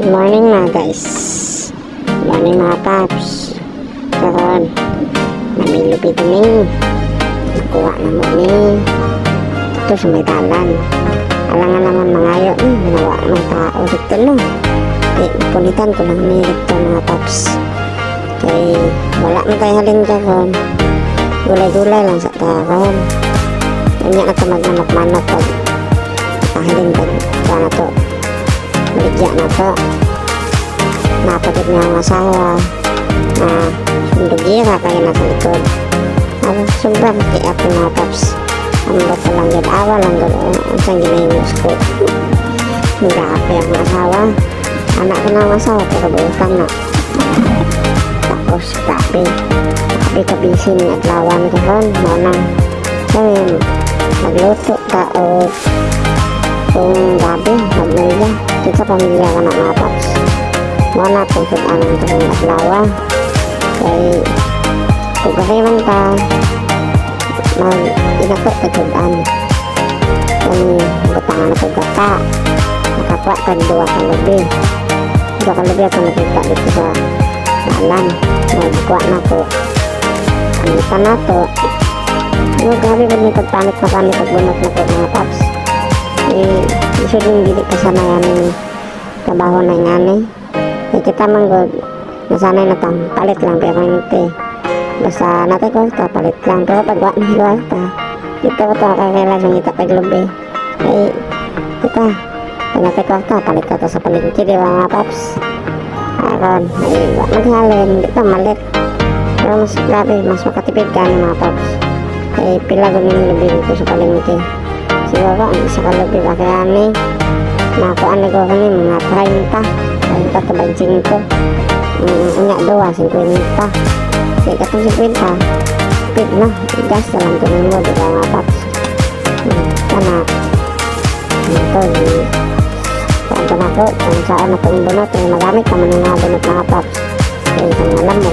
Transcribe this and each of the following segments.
Good morning mga guys. Good morning mga paps. Karon namilupit ni nakuha na mo ni ito sa may dalan. Alangan naman mangayo ni ginawa ng tao dito no. Punitan ko lang ni dito mga paps. Kay wala na tayo halin karon. Gulay-gulay lang sa karon. Kanya na ito magmanap-manap pag halin ka na to. Baligya na to. Napagod niya ang asawa na sundugira kayo nasa likod. Sobrang tiyak yung mga paps. Ang bato lang yun, awa lang yun. Ang sang ginayos ko. Grabe ang asawa. Anak ko na ang asawa pero bukan na. Tapos grabe. Grabe kabisin niya at lawan ko ron. Maunang sabi magluto ka o kung gabi, magmilya. Ito sa pamilya ka na mga paps. Wala kung sudan ang itong maglawa. Kaya kung kasi man ka mag-inakot ka sudan. Kung gutangan na pagkata, nakapwa ka dua ka lubi. Dua ka lubi ako nakita dito sa alam. Magkuha na ko. Anita na to. Grabe ba may pagpanit na kami pagbunot na po mga paps. Gusto din hindi kasanayan yung trabaho na nga ni. Kita manggod nasanay na tang palit lang pero hindi basta natin ko ito palit lang pero pag wak na ito dito ko ito kakailan yung ito paglubi kita pag natin ko ito palit ko ito sa paligid di ba mga paps aron wak maghalin dito malit pero mas grabe mas makatipid ka ng mga paps pila gumin lubi dito sa paligid siguro ang isa ka lubi ba kaya ni nakuhaan na ko kani mga 30 25 unya 2 50 kaya katong 50 pit na gas na lang tuloy mo di ba mga paps kana ito kanta na ko kung saan na itong bunot magamit naman yung mga bunot mga paps kaya isang alam mo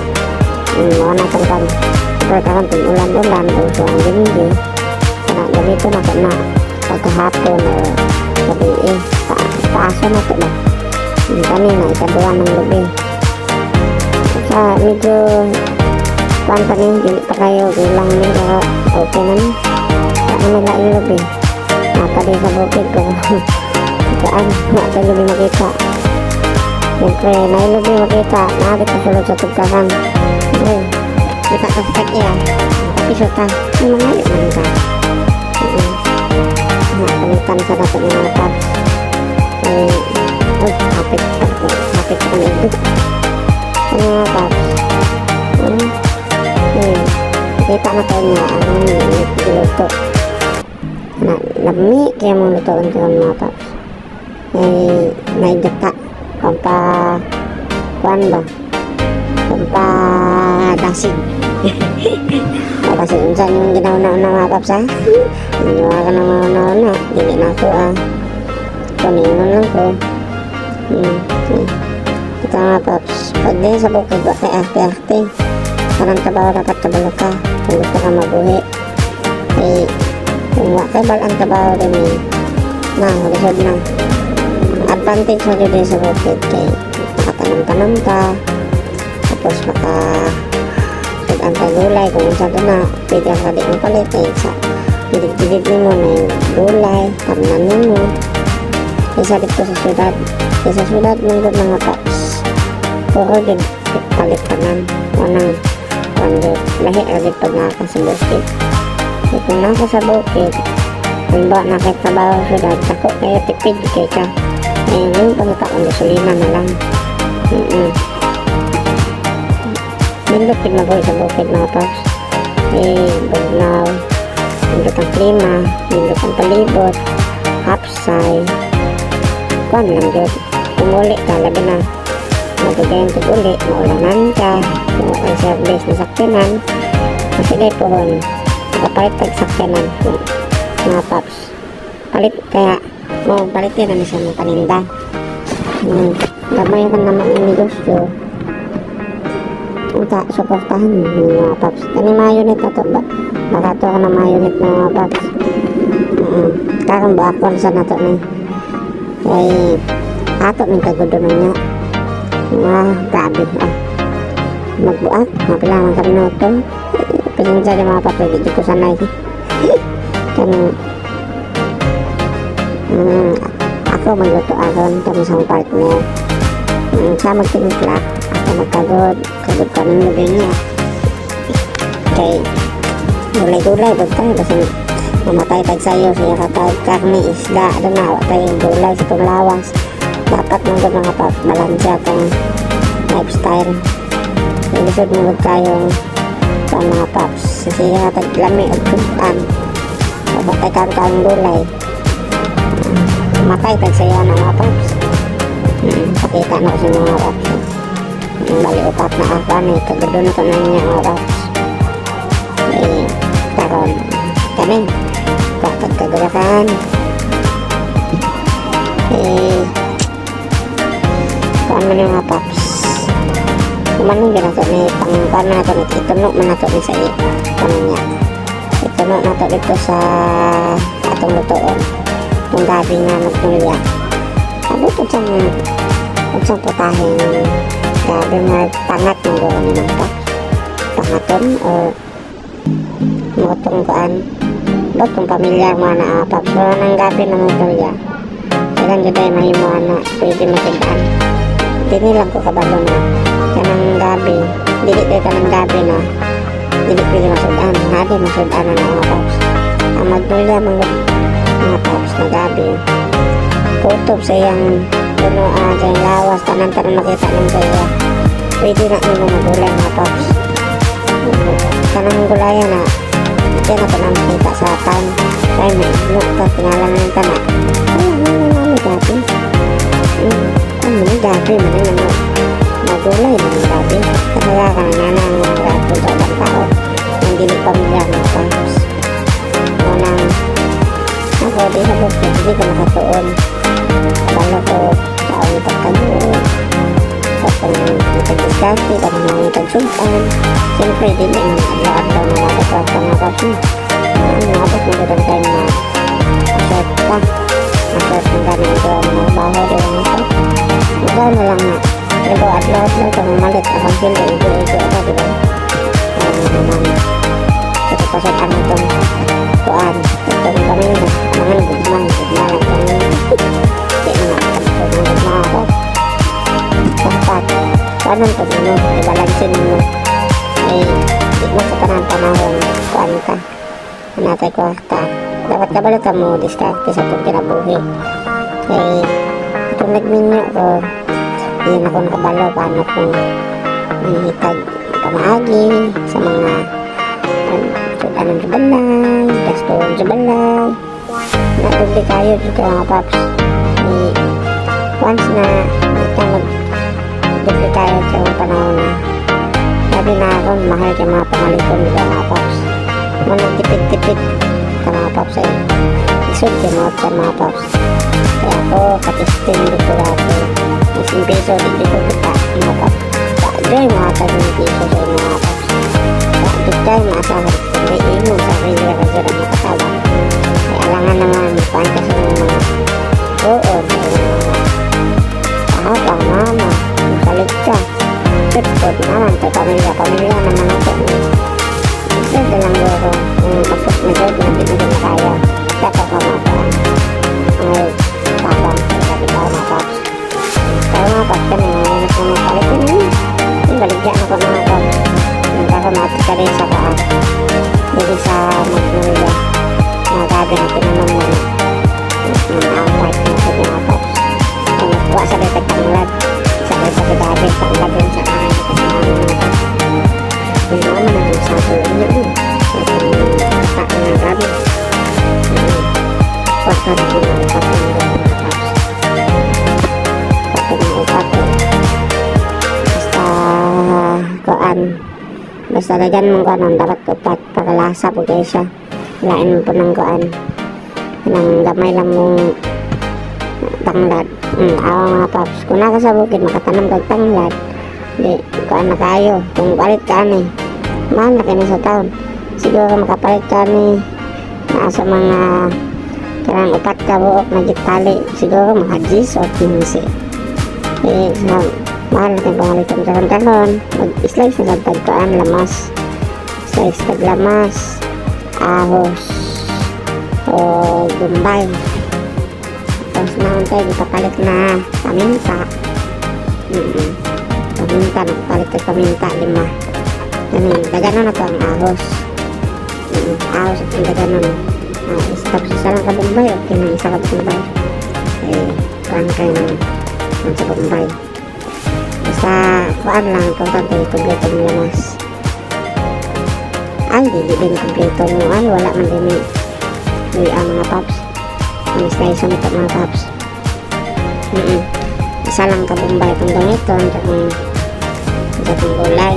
mga natang kan pero karang ulan-ulan uso ang hindi kana ganito na ko na pagkahapon o gabi paaso na ito ba kanina ikaduwa ng lubi sa medyo pampanin hindi pa kayo gulang din pero okay na ni saan nila yung lubi napali sa bukid ko saan natin lubi makita siyempre na yung lubi makita nakakit sa sulod sa tugkakan kita kaspek ya piso ka yung mga yun ka nakalitan sa dapat ng mga paps hapit ko na ito mga paps kita na tayo nga ang niluto na lami kaya mong lutoon ko mga paps naigata pampa kuan ba pampa dasig dasig saan yung ginauna na mga paps ha ginawa ka na mauna hindi na ako kunin mo lang ko kita mga paps pag din sa bukid wak kay arte-arte parang trabaho dapat kabalo ka kung gusto ka mabuhi kung wak kay balang trabaho din na magasod na advantage mo din sa bukid kay makatanam-tanam ka tapos makasudan ka gulay kung saan na pwede ang kadi mo palit sa pilit-pilit mo na yung gulay tamnan mo isa dito sa syudad sa syudad ng mga paps puro din palit kanan wanang kuando lahi agad pag naka sa bukid kung naka sa bukid kung ba nakitabaho sa syudad tako kaya tipid kay ka yung pagkakang gasolina na lang nilupid na po sa bukid mga paps bagnaw nilupid ang klima nilupid ang palibot hapsay kuan lang dyan umuli ka labi na magagayan ka uli maulanan ka kung ang service na sakyanan kasi gay pohon nakapalit pag sakyanan mga paps palit kaya mo palitin na siya ng paninda gamay ka naman yung negosyo unta suportahan mga paps kani mayonnaise na to ba baka to ka na mayonnaise na mga paps kakang bakon sa nato ni kay ato min kagudunan niya. Grabe. Magbuak, mapilangan ka rin ito. Pinunsa niya mga papel, hindi ko sanay. Kani, ako magluto aron kami sa partner. Siya magtimpla, ako magkagod ka ng lubi niya. Okay, gulay-gulay, ba't tayo? Basta mamatay tag sayo, siya katag karni, isda, danawa tayo gulay sa panglawas. Dapat mga mga balansya kang lifestyle. Ilisod mo kayong sa mga paps. Siya katag lami o kutan. Batay kang gulay. Matay tag sayo ng mga paps. Pakita na ko sa mga paps. Bali upat na apan eh. Kagado ko na niya mga paps. Karon kanin. Kagadakan. Kuan man yung mga paps. Kumanong ginato ni pangkuan na nato ni itunok man nato ni sa niya. Itunok nato dito sa atong lutoon. Itong gabi nga magmulya. Ano ito siyang putahin gabi nga pangat ng doon ni mga paps. Pangaton o motong kuan. Ba't kung pamilya mo na paps. So nang gabi na magmulya. Kailan yun ay mahimo na pwede matigdaan. Hindi lang ko kabalo na kanang gabi, dili kanang gabi na dili pwede masudan. Hadi masudan na mga paps. Ang magmulya mga paps na gabi. Kutob sa iyang punuan, sa iyang lawas, tanan makita ng kaya. Pwede na nyo magulay mga paps. Kanang gulayan na yan ako nang kita sa time. Kaya may inog ka, pinalang ng tanak. Gabi gabi man yung magulay ng gabi kaya kang nanang rato sa ibang tao yung dili pamilya ng paps unang ako di habog hindi ko nakatuon kabalo ko taon pagkagulo kapag nagdiskarte kapag nagtagsugan siyempre din yung adlaw na nakatuwa sa mga paps nakabot mo doon tayo na asert ka asert ng ganun ito ang mga baho doon ito ikaw na lang na ikaw at lahat lang kung malit akong sila ito ako diba naman ito pasok itong kuan itong pamilya mga gugman gugman hindi naman mga ako dapat paano ito mo ibalansin mo ay di mo sa panahon kuan ka natay ko ka dapat kabalo ka mo diskarte sa itong kinabuhi kaya kung nagminyo ko yun ako nakabalo paano kung mahitag kamaagi sa mga sudanan sa balay gaston sa balay natubli kayo dito mga paps once na ito magdubli kayo sa mga panahon na sabi na ako mahal ka mga pangaliton dito mga paps managtipid-tipid ka mga paps ay isod ka mga paps kaya ako katistin dito dati isang piso dito ko kita mga paps doon mga tagong piso sa mga paps dito tayo maasahan may imo sa rin kasi ang makasawa ay alangan naman panta sa mga doon kahapang mama masalit ka tutod naman ito pamilya naman ako ito lang doon kapag nagod na hindi na kaya dapat kamataan ay tabang sa ikaw mga paps kaya mga paps ka na ngayon ako mapalit ko na yun yung baligyan ako mga paps hindi ako matik ka rin sa paan hindi sa magmulya mga gabi na pinanong mo mga awat na sa mga paps kung nagkuha sa rin tagtanglad sa rin sa gabi tanglad rin sa kain mga paps hindi naman ang sabi niya sa mga gabi basta na yung mga paps basta dagan mong kuan dapat upat pakalasa po kayo siya lain mo po ng kuan ng gamay lang mong tanglad awa mga paps kung nakasabukid makatanam kag tanglad di kuan na kayo kung palit ka ni mahal na kayo sa taon siguro makapalit ka ni sa mga karang upat ka buok na gitali siguro mga 10 o 15 sa mahal natin pangalitan sa kantanon, mag-slice na sa tagkaan, lamas, slice tag lamas, ahos, o gumbay. Tapos naman tayo, ipapalit na paminta. Paminta, nagpalit tayo paminta, 5. Daganon na ito ang ahos. Ahos at daganon. Tapos isa lang ka bumbay, okay na isa ka bumbay. Kuhaan kayo ng sa bumbay. Basta kuhaan lang, importante kompleto ng lamas. Ay, hindi din kompleto mo. Ay, wala man din ang mga paps. Ang slice mo ito mga paps. Isa lang ka bumbay itong gamiton sa itong gulay.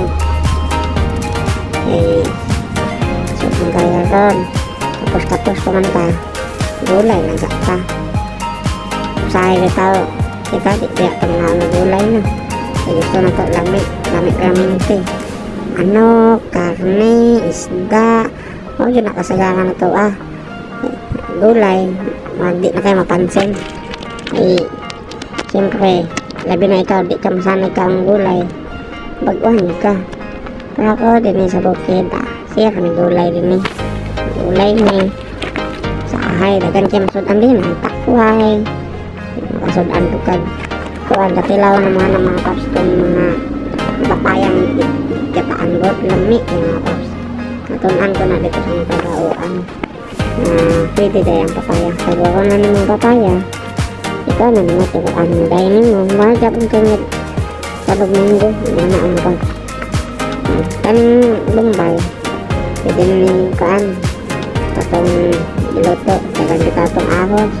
So, kung kaya ron, tapos kuman ka, gulay lang ka. Usahay kita di itong gulay na. Gusto na ito, lamig-raminti. Karne, isda, yun nakasagangan na ito, gulay, di na kayo mapansin. Siyempre, labi na ikaw, di ka masanay ka ang gulay, baguhan ka. Pero ako din sa bukid, siya kami gulay din gulay ni sahay, dagan kayo masudan din ang takway, makasudan tukad kuhan, katilaw na mga paps kung mga papayang gataan bot, lami yung mga paps. Natunan ko na dito sa mga pagkauan pwede dahil ang papaya. Sabi ako na naman papaya, ikaw na naman turuan mo dahil mo magap ang kanyag sabag munggo, hindi na ang paps. Kaning bumbay pwede na yung kaan katong iloto, dagan kita itong ahos,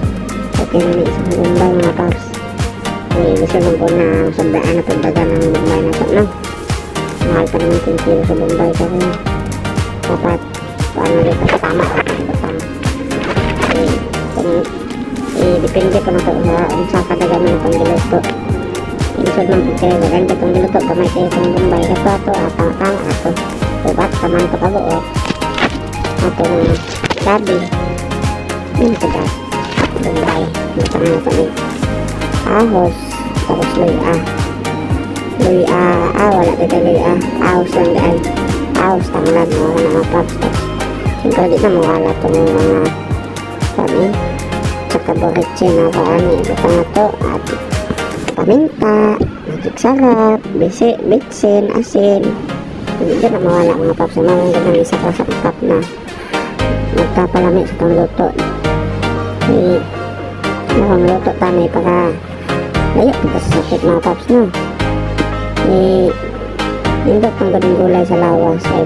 okay na na isang bumbay mga paps. Gusto lang ko na sobraan na pagdagan ng bumbay na ito, no? Mahal pa naman 10 kilo sa bumbay kasi dapat paano dito tama depende ko na ito sa kadagan ng panggiluto. Ilusod ng pagkailangan ka itong giluto, kamay kayo itong bumbay ka ito, tama ito ubat, taman ito kabuot itong gabi yun ito ba bumbay, ito nga ito ahos, tapos luya, wala dito luya, ahos lang daan, ahos tanglad, wala na mga paps. Siyempre di na mawala itong mga kami, tsaka boritse na kaani, ito nga ito, at paminta, magic sarap, bitsin, asin, hindi na mawala mga paps. Mga ganang isa pa sa cup na magkapalami sa itong luto. Ang luto tayo para layo kita sa sakit mga paps, no? Nindot ang ganang gulay sa lawas ay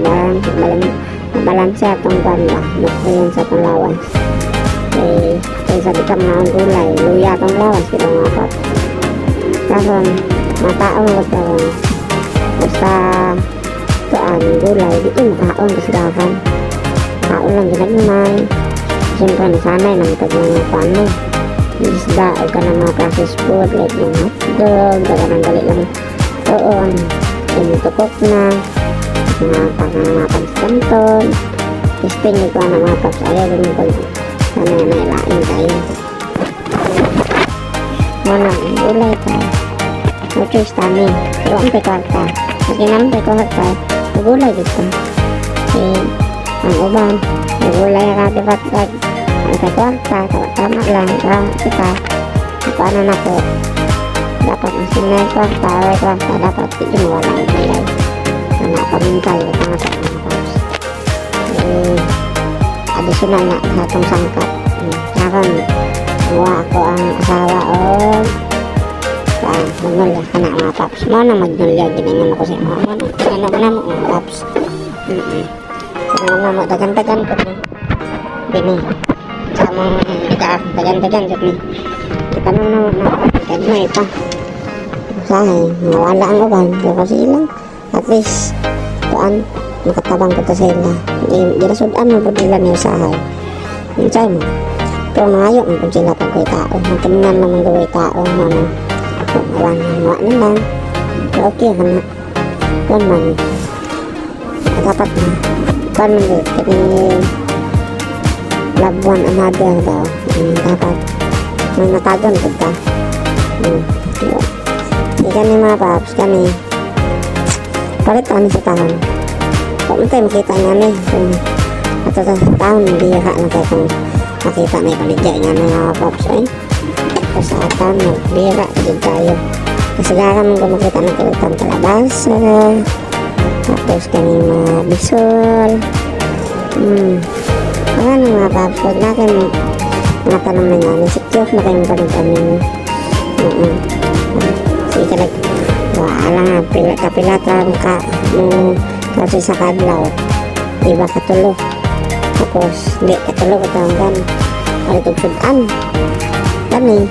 balanse atong banda nutrient sa itong lawas kaya sabi ka mga gulay luya atong lawas kita mga paps. Karon mataong basta tuan gulay di ko makaon kasagahan kaon lang ginagmay. Siyempre nasanay ng ito mga paano isda o ka ng mga processed food like yung hotdog, daga ng gali lang doon, inutukok na mga pansikanton, ispin nyo ko na mga paps. Ayaw rin pag sana na ilain tayo mana gulay pa no choice tayo pero ang pekwarta kasi naman pekwarta gulay dito ang uban gulay ratibat ang pekwarta tama lang kita paano na po dapat masinay kwarta dapat hindi mo walang gulay na pamintay mga sa mga paps additional na sa itong sangkap. Karon gawa ako ang asawa o magnulya ka na mga paps mo na magnulya ginanyan ako sa mga ginanyan na mga paps ginanyan mo dagan-dagan ko na bini sa mga dagan-dagan kita na kaya mo ito sahay mawala ang uban kasi ilang at least tuan makatabang ko sa ila ginasudan mo po nila niya sahay yung chay mo pero mangayo mo kung sila pag ko'y tao matingnan naman ko'y tao awan mga nilang pero okay ka na kan man dapat na kan man kini loved one another daw dapat nang natagon ko ta kani mga paps, kani palit ani sa taon. Kung tayo makita nga ni kung ato sa taon hindi ka lang tayo kung makita na ipaligya nga na mga paps ay sa taon nagbira din tayo kasi garam kung makita na kalitan kalabasa tapos kani mga bisol ano mga paps, huwag na kayo mga tanong na nga ni sikyok na kayong palitan ninyo. Sige ka wala nga kapilatan ka kasi sa kadlaw iba katulog tapos hindi katulog at hanggan palitog sudan kani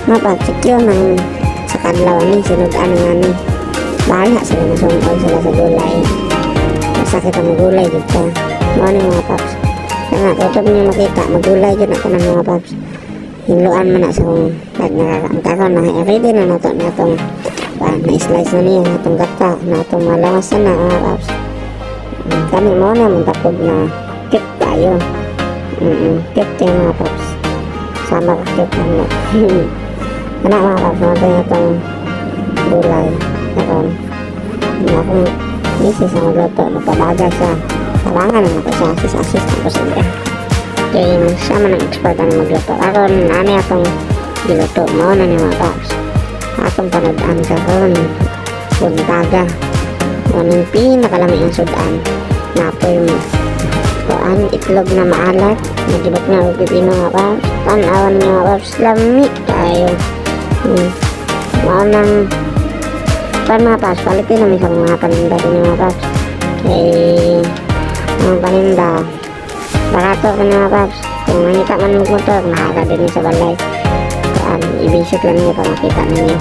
mapapsikyo ng sa kadlaw ni sinudan nga ni bahala sila masungkol sila sa gulay masakit ang gulay dito ano mga paps kaya tutob niyo makita magulay dyan ako ng mga paps hinluan mo na sa kung nagkakaroon na everyday na nato na itong na-slice na niya na itong gata na itong malawasan na mga paps kami mo na magtapog na cute tayo cute tayo mga paps sama ka cute na anak mga paps mga tayo itong gulay naroon na akong misis ang magluto napabaga siya kalangan na ako siya asis-asis ako siya kaya siya man ang expert ang magluto aron nani akong giluto mo na ni mga paps atong panadaan karon buntaga anong pinakalamig ang sudan napoy mo kuan itlog na maalat nagibot na pipino mga paps tanawan niyo mga paps lamig tayo maunang pan mga paps palitin namin sa mga paninda din mga paps ang paninda barato ka mga paps kung nakita man magmotor nakaka din sa balay ibisip lang niya para makita ninyo